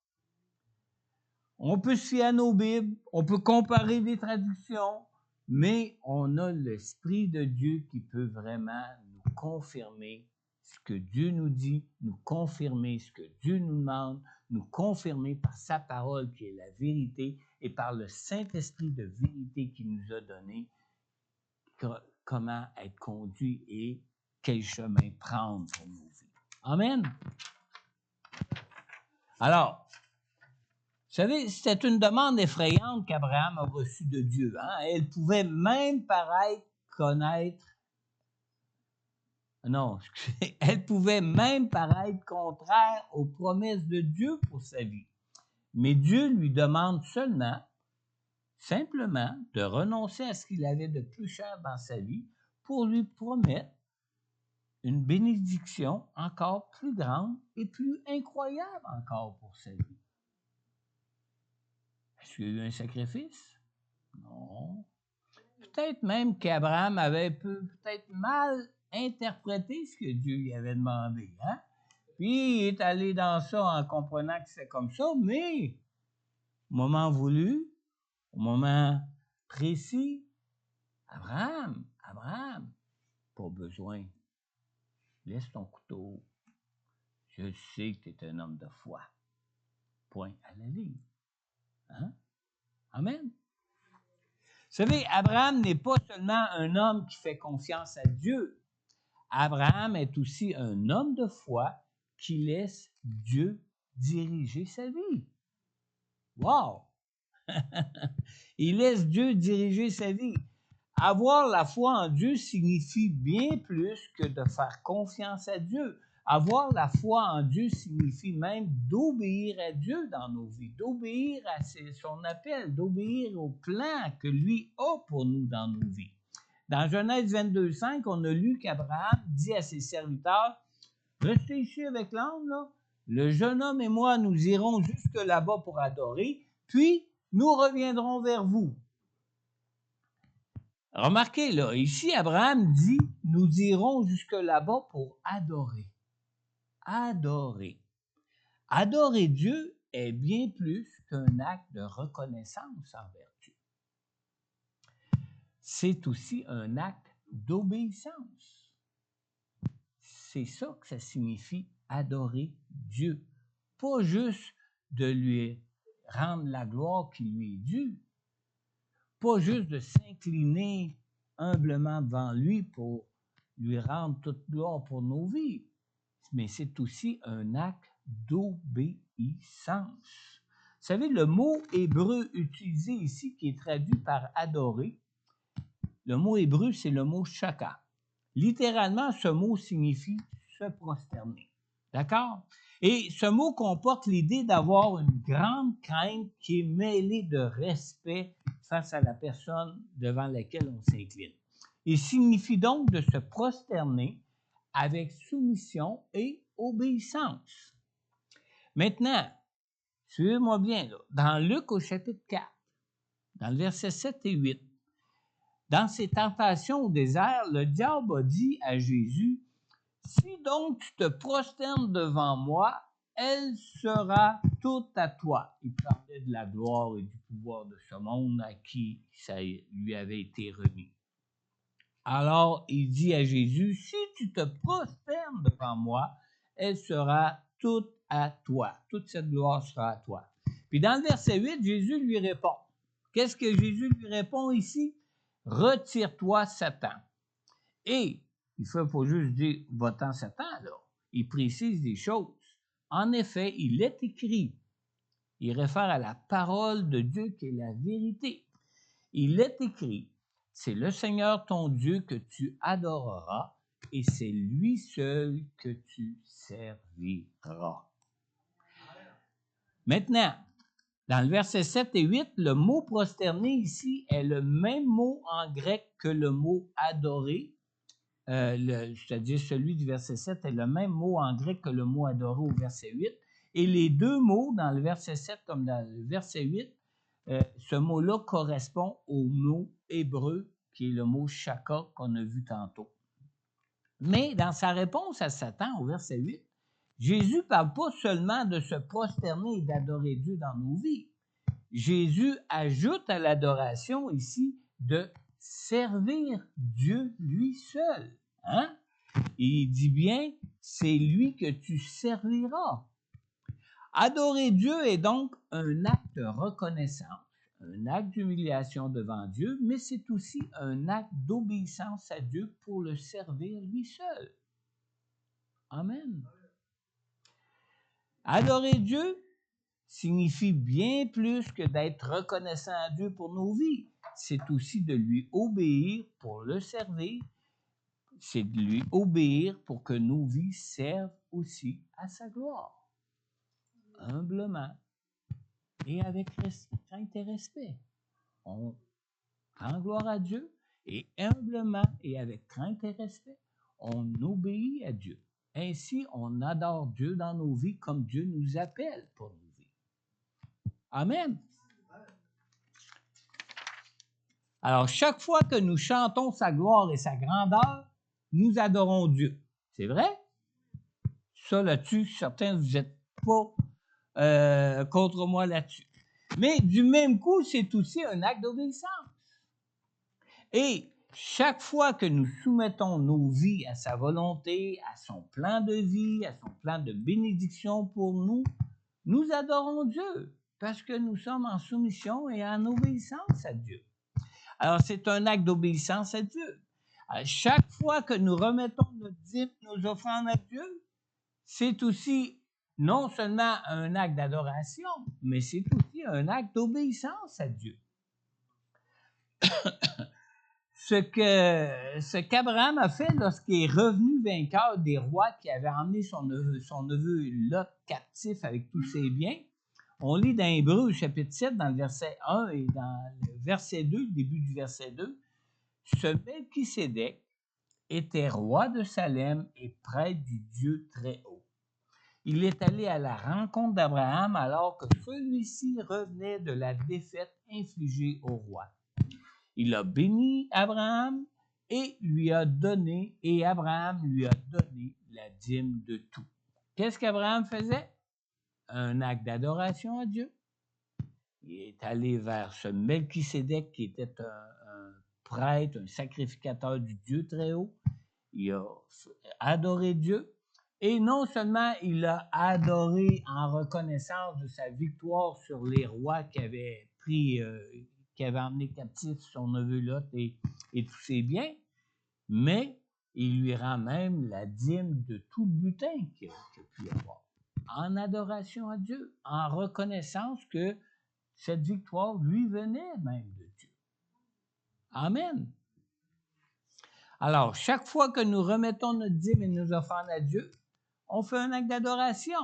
On peut se fier à nos Bibles, on peut comparer des traductions, mais on a l'Esprit de Dieu qui peut vraiment nous confirmer ce que Dieu nous dit, nous confirmer ce que Dieu nous demande, nous confirmer par sa parole qui est la vérité et par le Saint-Esprit de vérité qu'il nous a donné comment être conduit et quel chemin prendre pour nos vies. Amen. Alors, vous savez, c'était une demande effrayante qu'Abraham a reçue de Dieu. Hein? Elle pouvait même paraître connaître... Non, excusez, elle pouvait même paraître contraire aux promesses de Dieu pour sa vie. Mais Dieu lui demande seulement, simplement, de renoncer à ce qu'il avait de plus cher dans sa vie pour lui promettre une bénédiction encore plus grande et plus incroyable encore pour sa vie. Est-ce qu'il y a eu un sacrifice? Non. Peut-être même qu'Abraham avait peut-être mal interprété ce que Dieu lui avait demandé. Hein? Puis il est allé dans ça en comprenant que c'est comme ça, mais au moment voulu, au moment précis, Abraham, pas besoin. Laisse ton couteau. Je sais que tu es un homme de foi. Point à la ligne. Hein? Amen. Vous savez, Abraham n'est pas seulement un homme qui fait confiance à Dieu. Abraham est aussi un homme de foi qui laisse Dieu diriger sa vie. Wow! Il laisse Dieu diriger sa vie. Avoir la foi en Dieu signifie bien plus que de faire confiance à Dieu. Avoir la foi en Dieu signifie même d'obéir à Dieu dans nos vies, d'obéir à son appel, d'obéir au plan que lui a pour nous dans nos vies. Dans Genèse 22:5, on a lu qu'Abraham dit à ses serviteurs, « Restez ici avec l'âne, là. Le jeune homme et moi, nous irons jusque là-bas pour adorer, puis nous reviendrons vers vous. » Remarquez, là, ici, Abraham dit, nous irons jusque là-bas pour adorer. Adorer. Adorer Dieu est bien plus qu'un acte de reconnaissance envers Dieu. C'est aussi un acte d'obéissance. C'est ça que ça signifie adorer Dieu. Pas juste de lui rendre la gloire qui lui est due. Pas juste de s'incliner humblement devant lui pour lui rendre toute gloire pour nos vies, mais c'est aussi un acte d'obéissance. Vous savez, le mot hébreu utilisé ici, qui est traduit par adorer, le mot hébreu, c'est le mot shaka. Littéralement, ce mot signifie se prosterner. D'accord? Et ce mot comporte l'idée d'avoir une grande crainte qui est mêlée de respect face à la personne devant laquelle on s'incline. Il signifie donc de se prosterner avec soumission et obéissance. Maintenant, suivez-moi bien, là, dans Luc au chapitre 4, dans le verset 7 et 8, dans ses tentations au désert, le diable a dit à Jésus, « Si donc tu te prosternes devant moi, elle sera toute à toi. » Il parlait de la gloire et du pouvoir de ce monde à qui ça lui avait été remis. Alors, il dit à Jésus, « Si tu te prosternes devant moi, elle sera toute à toi. Toute cette gloire sera à toi. » Puis dans le verset 8, Jésus lui répond. Qu'est-ce que Jésus lui répond ici? « Retire-toi, Satan. » Et il ne faut pas juste dire « va-t'en, Satan », là. Il précise des choses. En effet, il est écrit. Il réfère à la parole de Dieu qui est la vérité. Il est écrit, c'est le Seigneur ton Dieu que tu adoreras et c'est lui seul que tu serviras. Maintenant, dans le verset 7 et 8, le mot prosterner ici est le même mot en grec que le mot adorer. C'est-à-dire celui du verset 7 est le même mot en grec que le mot adorer au verset 8. Et les deux mots, dans le verset 7 comme dans le verset 8, ce mot-là correspond au mot hébreu qui est le mot shaka qu'on a vu tantôt. Mais dans sa réponse à Satan au verset 8, Jésus ne parle pas seulement de se prosterner et d'adorer Dieu dans nos vies. Jésus ajoute à l'adoration ici de servir Dieu lui seul. Hein? Et il dit bien, c'est lui que tu serviras. Adorer Dieu est donc un acte de reconnaissance, un acte d'humiliation devant Dieu, mais c'est aussi un acte d'obéissance à Dieu pour le servir lui seul. Amen. Adorer Dieu signifie bien plus que d'être reconnaissant à Dieu pour nos vies. C'est aussi de lui obéir pour le servir. C'est de lui obéir pour que nos vies servent aussi à sa gloire. Humblement et avec crainte et respect. On rend gloire à Dieu et humblement et avec crainte et respect, on obéit à Dieu. Ainsi, on adore Dieu dans nos vies comme Dieu nous appelle pour nos vies. Amen. Alors, chaque fois que nous chantons sa gloire et sa grandeur, nous adorons Dieu. C'est vrai? Ça, là-dessus, certains, vous n'êtes pas contre moi là-dessus. Mais du même coup, c'est aussi un acte d'obéissance. Et chaque fois que nous soumettons nos vies à sa volonté, à son plan de vie, à son plan de bénédiction pour nous, nous adorons Dieu parce que nous sommes en soumission et en obéissance à Dieu. Alors, c'est un acte d'obéissance à Dieu. À chaque fois que nous remettons notre dîme, nos offrandes à Dieu, c'est aussi non seulement un acte d'adoration, mais c'est aussi un acte d'obéissance à Dieu. Ce qu'Abraham a fait lorsqu'il est revenu vainqueur des rois qui avaient emmené son neveu Lot captif avec tous ses biens, on lit dans Hébreux chapitre 7, dans le verset 1 et dans le verset 2, le début du verset 2, ce Melchisédek était roi de Salem et prêtre du Dieu très haut. Il est allé à la rencontre d'Abraham alors que celui-ci revenait de la défaite infligée au roi. Il a béni Abraham et Abraham lui a donné la dîme de tout. Qu'est-ce qu'Abraham faisait? Un acte d'adoration à Dieu. Il est allé vers ce Melchisédek qui était un prêtre, un sacrificateur du Dieu très haut. Il a adoré Dieu. Et non seulement il a adoré en reconnaissance de sa victoire sur les rois qui avaient emmené captif son neveu Lot et tous ses biens, mais il lui rend même la dîme de tout le butin qu'il a pu avoir. En adoration à Dieu, en reconnaissance que cette victoire lui venait même de Dieu. Amen. Alors, chaque fois que nous remettons notre dîme et nos offrandes à Dieu, on fait un acte d'adoration.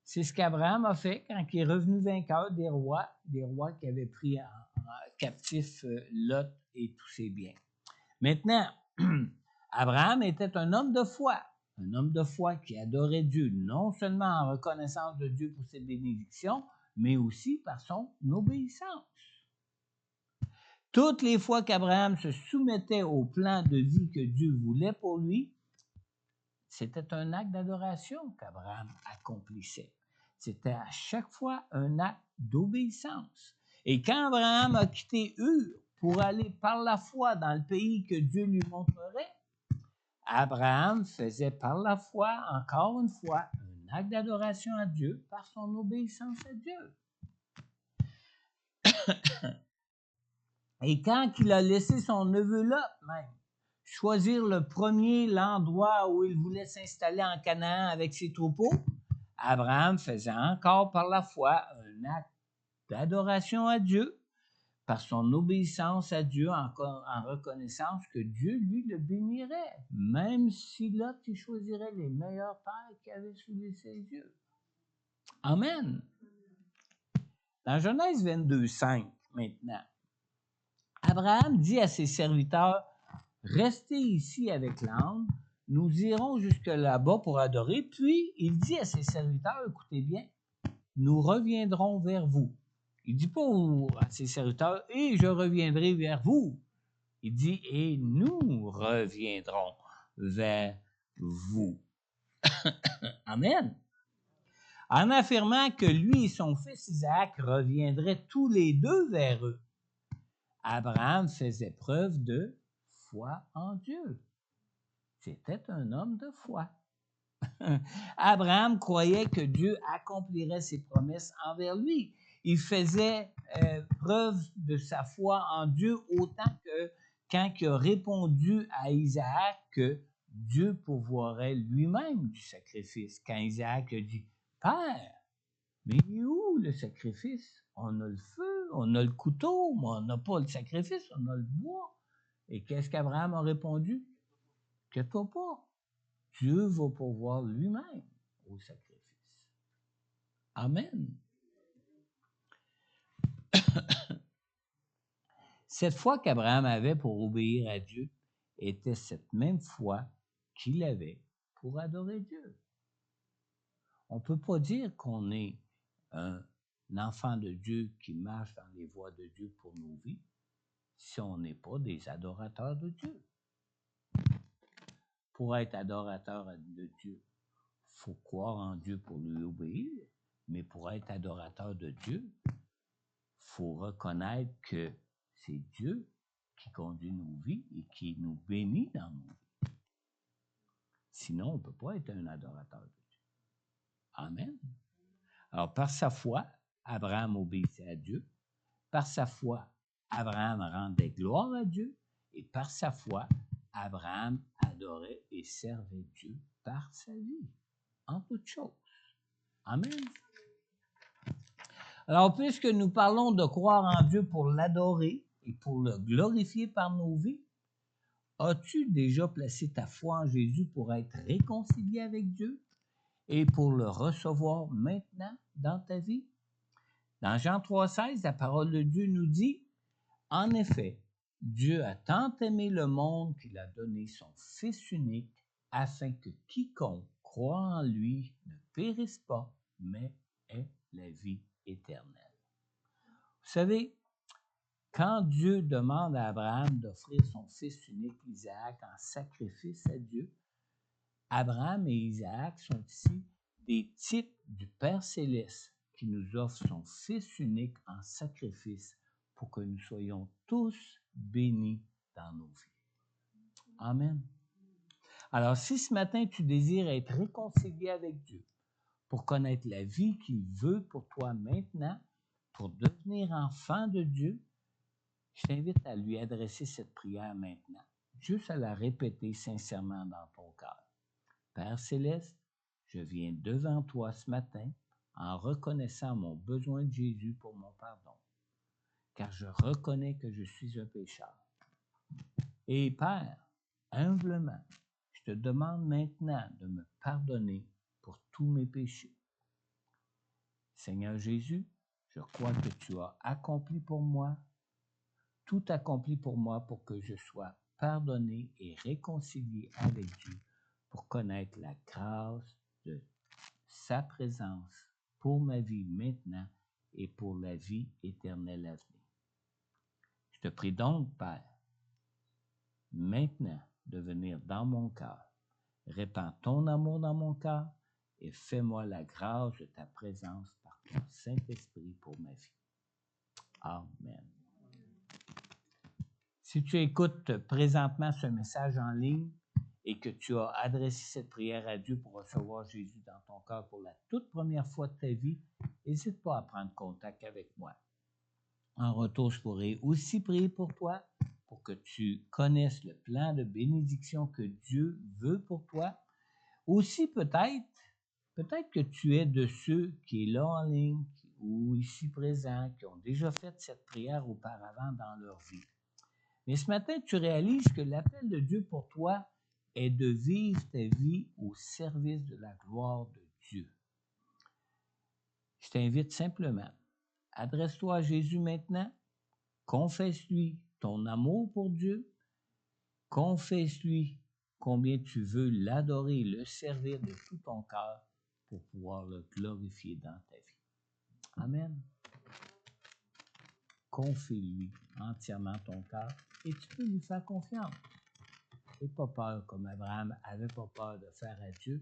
C'est ce qu'Abraham a fait quand il est revenu vainqueur des rois qui avaient pris en captif Lot et tous ses biens. Maintenant, Abraham était un homme de foi qui adorait Dieu, non seulement en reconnaissance de Dieu pour ses bénédictions, mais aussi par son obéissance. Toutes les fois qu'Abraham se soumettait au plan de vie que Dieu voulait pour lui, c'était un acte d'adoration qu'Abraham accomplissait. C'était à chaque fois un acte d'obéissance. Et quand Abraham a quitté Ur pour aller par la foi dans le pays que Dieu lui montrerait, Abraham faisait par la foi, encore une fois, un acte d'adoration à Dieu par son obéissance à Dieu. Et quand il a laissé son neveu Lot, même, choisir l'endroit où il voulait s'installer en Canaan avec ses troupeaux, Abraham faisait encore par la foi un acte d'adoration à Dieu, par son obéissance à Dieu en reconnaissance que Dieu, lui, le bénirait, même si Lot, il choisirait les meilleures terres qu'il avait sous ses yeux. Amen. Dans Genèse 22:5, maintenant, Abraham dit à ses serviteurs, « Restez ici avec l'âne, nous irons jusque là-bas pour adorer. » Puis, il dit à ses serviteurs, écoutez bien, « Nous reviendrons vers vous. » Il ne dit pas à ses serviteurs, « Et je reviendrai vers vous. » Il dit, « Et nous reviendrons vers vous. » Amen. En affirmant que lui et son fils Isaac reviendraient tous les deux vers eux, Abraham faisait preuve de foi en Dieu. C'était un homme de foi. Abraham croyait que Dieu accomplirait ses promesses envers lui. Il faisait preuve de sa foi en Dieu autant que quand il a répondu à Isaac que Dieu pourvoirait lui-même du sacrifice. Quand Isaac a dit, « Père, mais où le sacrifice? On a le feu, on a le couteau, mais on n'a pas le sacrifice, on a le bois. » Et qu'est-ce qu'Abraham a répondu? « Inquiète-toi pas. Dieu va pourvoir lui-même au sacrifice. » Amen. Cette foi qu'Abraham avait pour obéir à Dieu était cette même foi qu'il avait pour adorer Dieu. On ne peut pas dire qu'on est un enfant de Dieu qui marche dans les voies de Dieu pour nos vies si on n'est pas des adorateurs de Dieu. Pour être adorateur de Dieu, il faut croire en Dieu pour lui obéir, mais pour être adorateur de Dieu, il faut reconnaître que c'est Dieu qui conduit nos vies et qui nous bénit dans nos vies. Sinon, on ne peut pas être un adorateur de Dieu. Amen. Alors, par sa foi, Abraham obéissait à Dieu. Par sa foi, Abraham rendait gloire à Dieu. Et par sa foi, Abraham adorait et servait Dieu par sa vie, en toutes choses. Amen. Alors, puisque nous parlons de croire en Dieu pour l'adorer et pour le glorifier par nos vies, as-tu déjà placé ta foi en Jésus pour être réconcilié avec Dieu et pour le recevoir maintenant dans ta vie? Dans Jean 3,16, la parole de Dieu nous dit, « En effet, Dieu a tant aimé le monde qu'il a donné son Fils unique afin que quiconque croit en lui ne périsse pas, mais ait la vie éternelle. » Vous savez, quand Dieu demande à Abraham d'offrir son fils unique Isaac en sacrifice à Dieu, Abraham et Isaac sont ici des types du Père Céleste qui nous offre son fils unique en sacrifice pour que nous soyons tous bénis dans nos vies. Amen. Alors, si ce matin tu désires être réconcilié avec Dieu pour connaître la vie qu'il veut pour toi maintenant, pour devenir enfant de Dieu, je t'invite à lui adresser cette prière maintenant, juste à la répéter sincèrement dans ton cœur. Père Céleste, je viens devant toi ce matin en reconnaissant mon besoin de Jésus pour mon pardon, car je reconnais que je suis un pécheur. Et Père, humblement, je te demande maintenant de me pardonner pour tous mes péchés. Seigneur Jésus, je crois que tu as accompli pour moi, tout accompli pour moi pour que je sois pardonné et réconcilié avec Dieu pour connaître la grâce de sa présence pour ma vie maintenant et pour la vie éternelle à venir. Je te prie donc, Père, maintenant de venir dans mon cœur. Répands ton amour dans mon cœur et fais-moi la grâce de ta présence par ton Saint-Esprit pour ma vie. Amen. Si tu écoutes présentement ce message en ligne et que tu as adressé cette prière à Dieu pour recevoir Jésus dans ton cœur pour la toute première fois de ta vie, n'hésite pas à prendre contact avec moi. En retour, je pourrai aussi prier pour toi, pour que tu connaisses le plan de bénédiction que Dieu veut pour toi. Aussi, peut-être que tu es de ceux qui est là en ligne ou ici présents, qui ont déjà fait cette prière auparavant dans leur vie. Mais ce matin, tu réalises que l'appel de Dieu pour toi est de vivre ta vie au service de la gloire de Dieu. Je t'invite simplement, adresse-toi à Jésus maintenant, confesse-lui ton amour pour Dieu, confesse-lui combien tu veux l'adorer et le servir de tout ton cœur pour pouvoir le glorifier dans ta vie. Amen. Confie-lui entièrement ton cœur et tu peux lui faire confiance. N'aie pas peur comme Abraham n'avait pas peur de faire à Dieu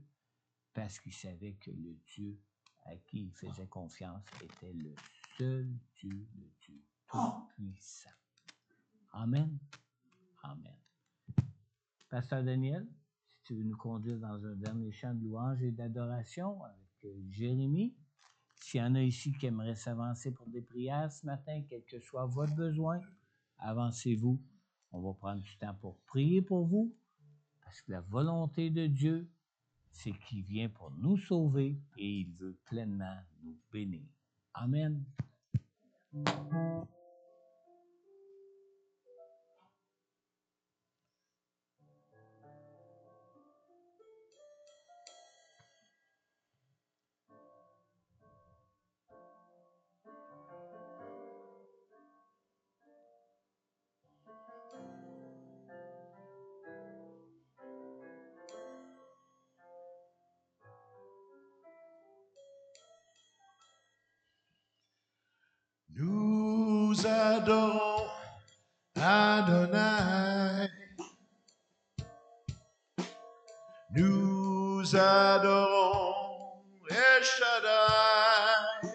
parce qu'il savait que le Dieu à qui il faisait confiance était le seul Dieu, le Dieu tout-puissant. Amen. Amen. Pasteur Daniel, si tu veux nous conduire dans un dernier chant de louange et d'adoration avec Jérémie. S'il y en a ici qui aimeraient s'avancer pour des prières ce matin, quel que soit votre besoin, avancez-vous. On va prendre du temps pour prier pour vous, parce que la volonté de Dieu, c'est qu'il vient pour nous sauver et il veut pleinement nous bénir. Amen. Nous adorons Adonai. Nous adorons El Shaddai.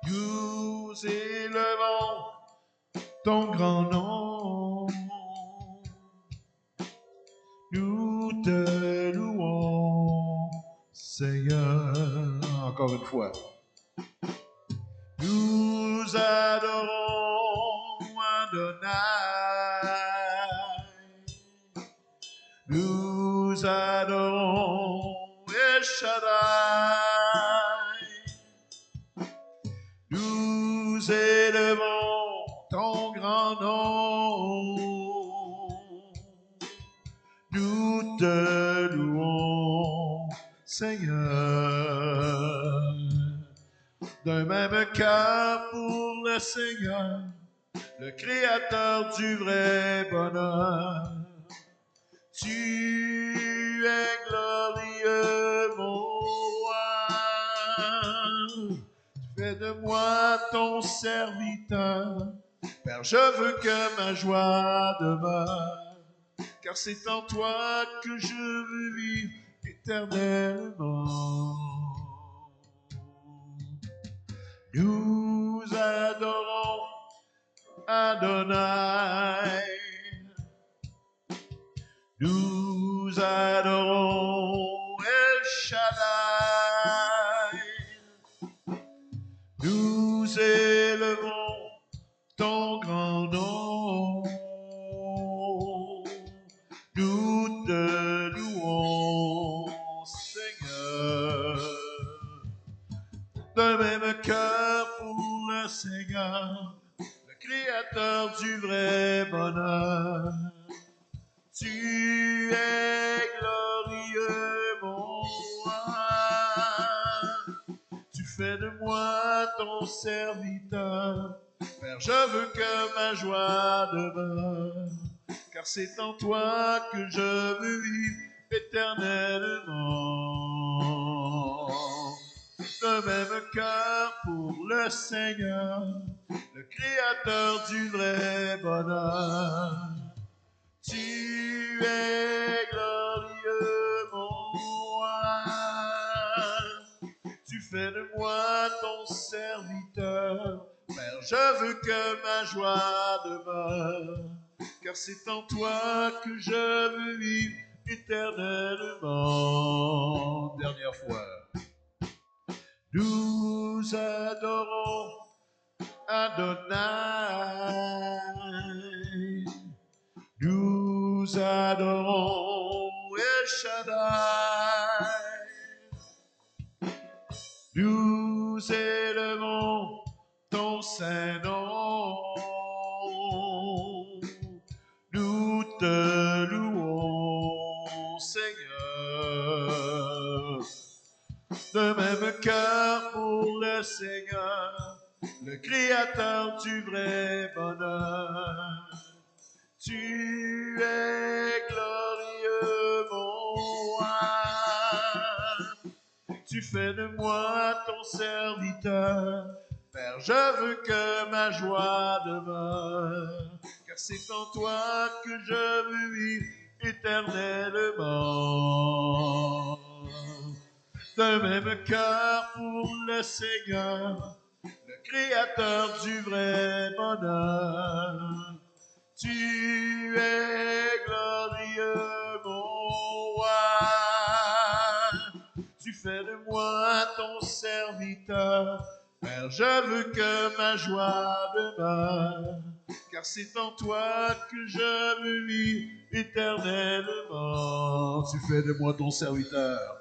Nous élevons ton grand nom. Nous te louons, Seigneur. Encore une fois. Nous adorons Adonai. Nous adorons El Shaddai. Nous élevons ton grand nom. Nous te louons, Seigneur. D'un même cœur pour le Seigneur, le Créateur du vrai bonheur. Tu es glorieux, mon roi. Tu fais de moi ton serviteur. Père, je veux que ma joie demeure, car c'est en toi que je veux vivre éternellement. Nous adorons Adonai. Nous adorons El Shaddai. Nous élevons ton grand nom. Nous te louons, Seigneur. D'un même cœur pour le Seigneur, le Créateur du vrai bonheur. Tu es glorieux, mon roi. Tu fais de moi ton serviteur. Père, je veux que ma joie demeure, car c'est en toi que je veux vivre éternellement. Le même cœur pour le Seigneur, le Créateur du vrai bonheur. Tu es glorieux, mon roi. Tu fais de moi ton serviteur. Père, je veux que ma joie demeure, car c'est en toi que je veux vivre éternellement. Dernière fois. Nous adorons Adonai. Nous adorons El Shaddai. Nous élevons ton Saint-Nom. Nous te louons, Seigneur. De même cœur pour le Seigneur, le Créateur du vrai bonheur. Tu es glorieux, mon roi. Tu fais de moi ton serviteur. Père, je veux que ma joie demeure, car c'est en toi que je veux vivre éternellement. De même cœur pour le Seigneur, le Créateur du vrai bonheur. Tu es glorieux, mon roi. Tu fais de moi ton serviteur. Père, je veux que ma joie demeure, car c'est en toi que je veux vivre éternellement. Tu fais de moi ton serviteur.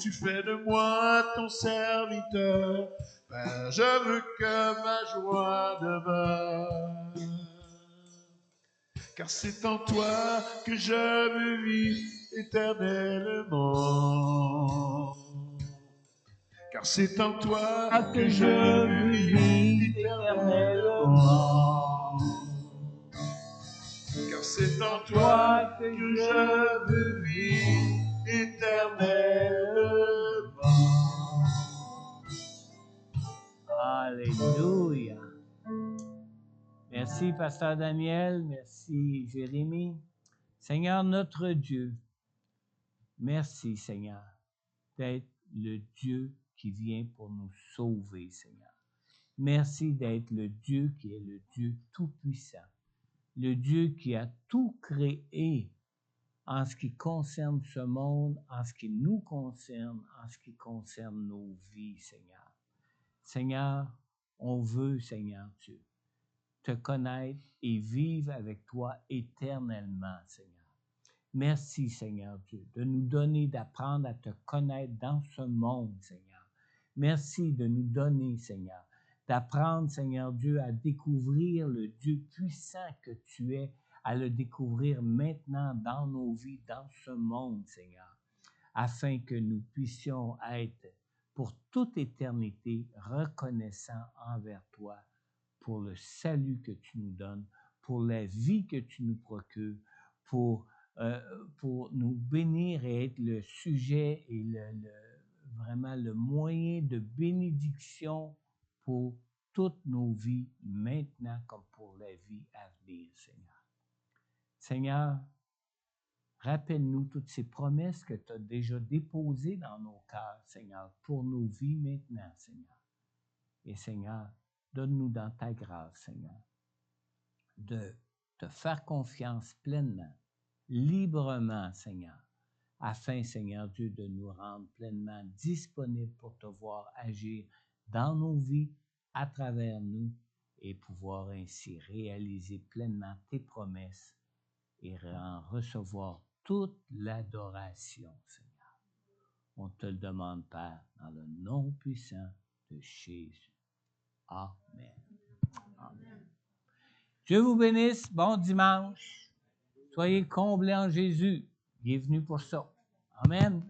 Tu fais de moi ton serviteur. Père, je veux que ma joie demeure, car c'est en toi que je veux vivre éternellement. Car c'est en toi que je veux vivre éternellement. Car c'est en toi que je veux vivre éternellement. Alléluia. Merci, Pasteur Daniel. Merci, Jérémie. Seigneur, notre Dieu, merci, Seigneur, d'être le Dieu qui vient pour nous sauver, Seigneur. Merci d'être le Dieu qui est le Dieu tout-puissant, le Dieu qui a tout créé en ce qui concerne ce monde, en ce qui nous concerne, en ce qui concerne nos vies, Seigneur. Seigneur, on veut, Seigneur Dieu, te connaître et vivre avec toi éternellement, Seigneur. Merci, Seigneur Dieu, de nous donner, d'apprendre à te connaître dans ce monde, Seigneur. Merci de nous donner, Seigneur, d'apprendre, Seigneur Dieu, à découvrir le Dieu puissant que tu es, à le découvrir maintenant dans nos vies, dans ce monde, Seigneur, afin que nous puissions être pour toute éternité reconnaissants envers toi pour le salut que tu nous donnes, pour la vie que tu nous procures, pour nous bénir et être le sujet et vraiment le moyen de bénédiction pour toutes nos vies, maintenant comme pour la vie à venir, Seigneur. Seigneur, rappelle-nous toutes ces promesses que tu as déjà déposées dans nos cœurs, Seigneur, pour nos vies maintenant, Seigneur. Et Seigneur, donne-nous dans ta grâce, Seigneur, de te faire confiance pleinement, librement, Seigneur, afin, Seigneur Dieu, de nous rendre pleinement disponibles pour te voir agir dans nos vies, à travers nous, et pouvoir ainsi réaliser pleinement tes promesses et en recevoir toute l'adoration, Seigneur. On te le demande, Père, dans le nom puissant de Jésus. Amen. Amen. Dieu vous bénisse. Bon dimanche. Soyez comblés en Jésus. Il est venu pour ça. Amen.